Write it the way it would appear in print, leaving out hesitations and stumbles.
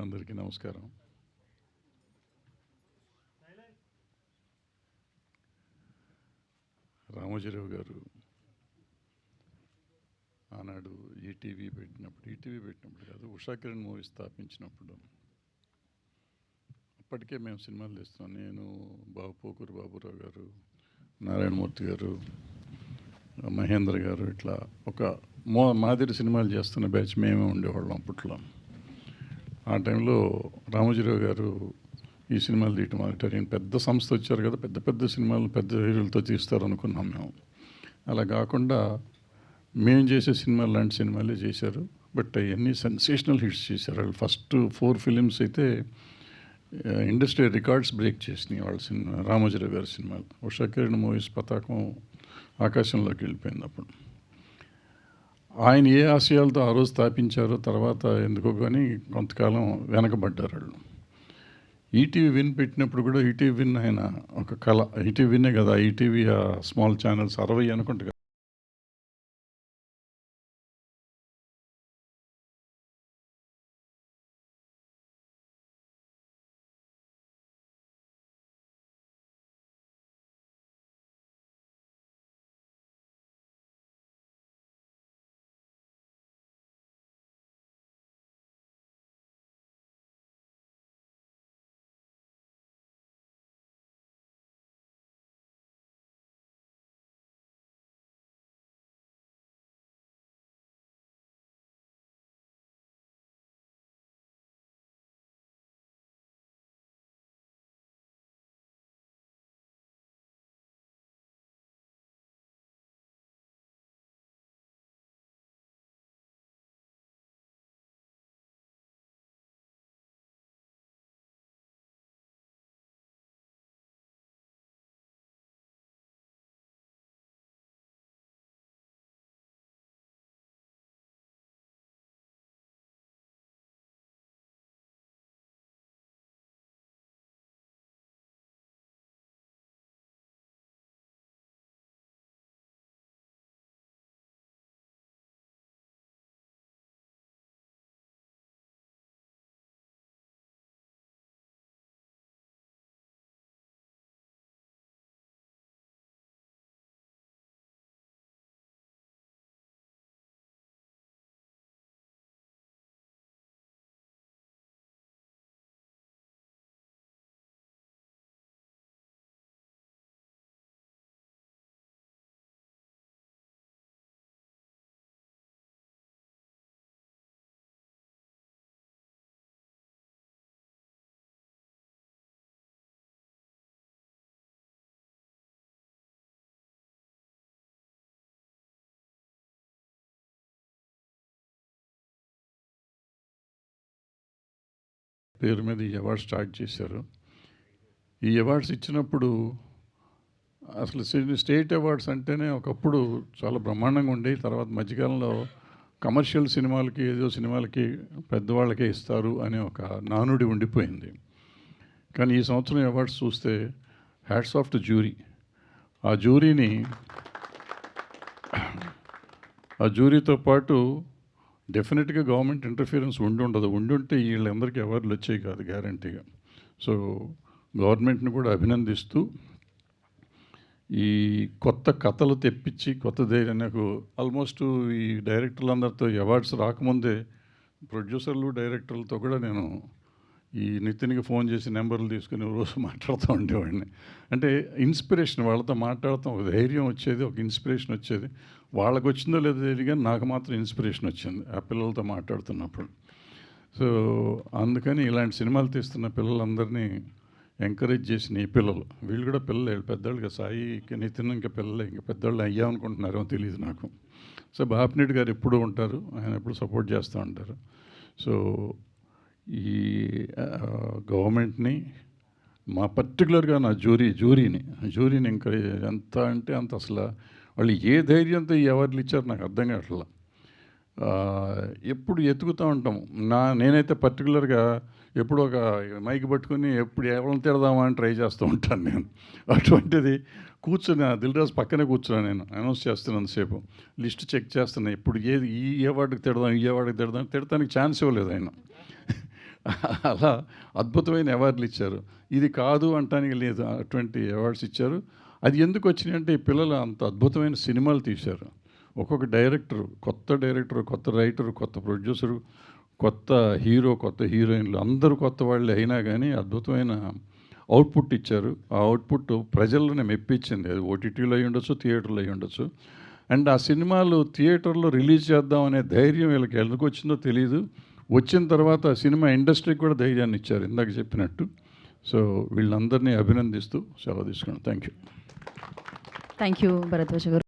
అందరికీ నమస్కారం. రామోజీరావు గారు ఆనాడు ఈటీవీ పెట్టినప్పుడు కాదు, ఉషా కిరణ్ మూవీ స్థాపించినప్పుడు అప్పటికే మేము సినిమాలు తీస్తున్నాం. నేను, పోకూరు బాబురావు గారు, నారాయణమూర్తి గారు, మహేంద్ర గారు, ఇట్లా ఒక మాదిరి సినిమాలు చేస్తున్న బ్యాచ్ మేమే ఉండేవాళ్ళం అప్పట్లో. ఆ టైంలో రామోజీరావు గారు ఈ సినిమాలు తీయటం మొదలెట్టారు. పెద్ద సంస్థ వచ్చారు కదా, పెద్ద పెద్ద సినిమాలు పెద్ద హీరోలతో తీస్తారు అనుకున్నాం మేము. అలా కాకుండా మేము చేసే సినిమాలు లాంటి సినిమాలే చేశారు. బట్ అవన్నీ సెన్సేషనల్ హిట్స్ చేశారు. వాళ్ళు ఫస్ట్ 4 ఫిలిమ్స్ అయితే ఇండస్ట్రీ రికార్డ్స్ బ్రేక్ చేసినాయి వాళ్ళ సినిమా, రామోజీరావు గారి సినిమాలు. ఉషా కిరణ్ మూవీస్ పతాకం ఆకాశంలోకి వెళ్ళిపోయింది అప్పుడు. ఆయన ఏ ఆశయాలతో ఆ రోజు స్థాపించారో తర్వాత ఎందుకో కానీ కొంతకాలం వెనకబడ్డారు వాళ్ళు. ఈటీవీ విన్ పెట్టినప్పుడు కూడా ఈటీవీ విన్ ఆయన ఒక కళ. ఈటీవీ విన్నే కదా, ఈటీవీ స్మాల్ ఛానల్స్ 60 అనుకుంటా కదా. పేరు మీద ఈ అవార్డ్స్ స్టార్ట్ చేశారు. ఈ అవార్డ్స్ ఇచ్చినప్పుడు అసలు స్టేట్ అవార్డ్స్ అంటేనే ఒకప్పుడు చాలా బ్రహ్మాండంగా ఉండేవి. తర్వాత మధ్యకాలంలో కమర్షియల్ సినిమాలకి, ఏదో సినిమాలకి పెద్దవాళ్ళకే ఇస్తారు అనే ఒక నానుడి ఉండిపోయింది. కానీ ఈ సంవత్సరం అవార్డ్స్ చూస్తే హ్యాట్స్ ఆఫ్ టు జ్యూరీ. ఆ జ్యూరీతో పాటు డెఫినెట్గా గవర్నమెంట్ ఇంటర్ఫియరెన్స్ ఉండుంటే వీళ్ళందరికీ అవార్డులు వచ్చాయి కాదు గ్యారంటీగా. సో గవర్నమెంట్ని కూడా అభినందిస్తూ ఈ కొత్త కథలు తెప్పించి కొత్త ధైర్యం, నాకు ఆల్మోస్ట్ ఈ డైరెక్టర్లందరితో అవార్డ్స్ రాకముందే ప్రొడ్యూసర్లు డైరెక్టర్లతో కూడా నేను ఈ నితిన్కి ఫోన్ చేసి నెంబర్లు తీసుకుని రోజు మాట్లాడుతూ ఉండేవాడిని. అంటే ఇన్స్పిరేషన్, వాళ్ళతో మాట్లాడతాం, ఒక ధైర్యం వచ్చేది, ఒక ఇన్స్పిరేషన్ వచ్చేది. వాళ్ళకు వచ్చిందో లేదో తెలియదు కానీ నాకు మాత్రం ఇన్స్పిరేషన్ వచ్చింది ఆ పిల్లలతో మాట్లాడుతున్నప్పుడు. సో అందుకని ఇలాంటి సినిమాలు తీస్తున్న పిల్లలందరినీ ఎంకరేజ్ చేసిన ఈ పిల్లలు, వీళ్ళు కూడా పిల్లలే, పెద్దవాళ్ళుగా సాయికి నితిన్ ఇంకా పిల్లలే, ఇంకా పెద్దవాళ్ళు అయ్యామనుకుంటున్నారో తెలియదు నాకు. సో బాపినెట్ గారు ఎప్పుడూ ఉంటారు, ఆయన ఎప్పుడు సపోర్ట్ చేస్తూ ఉంటారు. సో ఈ గవర్నమెంట్ని, మా పర్టికులర్గా నా జ్యూరీని ఎంకరేజ్, ఎంత అంటే అంత, అసలు వాళ్ళు ఏ ధైర్యంతో ఈ అవార్డులు ఇచ్చారు నాకు అర్థం కావట్లా. ఎప్పుడు ఎత్తుకుతూ ఉంటాం. నేనైతే పర్టికులర్గా ఎప్పుడు ఒక మైక్ పట్టుకుని ఎప్పుడు ఎవరిని తిడదామా అని ట్రై చేస్తూ ఉంటాను నేను. అటువంటిది కూర్చుని దిల్రాజు పక్కనే కూర్చున్నాను, నేను అనౌన్స్ చేస్తున్నంతసేపు లిస్ట్ చెక్ చేస్తున్నా, ఇప్పుడు ఏది ఈ అవార్డుకి తిడదాం, ఈ అవార్డుకి తిడతానికి ఛాన్స్ ఇవ్వలేదు ఆయన. అలా అద్భుతమైన అవార్డులు ఇచ్చారు. ఇది కాదు అంటానికి లేదు, అటువంటి అవార్డ్స్ ఇచ్చారు. అది ఎందుకు వచ్చినాయంటే ఈ పిల్లలు అంత అద్భుతమైన సినిమాలు తీశారు. ఒక్కొక్క డైరెక్టరు, కొత్త రైటరు, కొత్త ప్రొడ్యూసరు, కొత్త హీరో, కొత్త హీరోయిన్లు అందరూ కొత్త వాళ్ళే అయినా కానీ అద్భుతమైన అవుట్పుట్ ఇచ్చారు. ఆ అవుట్పుట్ ప్రజలను మెప్పించింది. అది ఓటీటీలో అయి ఉండొచ్చు, థియేటర్లో అయి ఉండొచ్చు. అండ్ ఆ సినిమాలు థియేటర్లో రిలీజ్ చేద్దాం అనే ధైర్యం వీళ్ళకి ఎందుకు వచ్చిందో తెలియదు. వచ్చిన తర్వాత సినిమా ఇండస్ట్రీకి కూడా ధైర్యాన్ని ఇచ్చారు ఇందాక చెప్పినట్టు. సో వీళ్ళందరినీ అభినందిస్తూ సెలవు తీసుకున్నాను. Thank you. Thank you Bharadwaj గారు.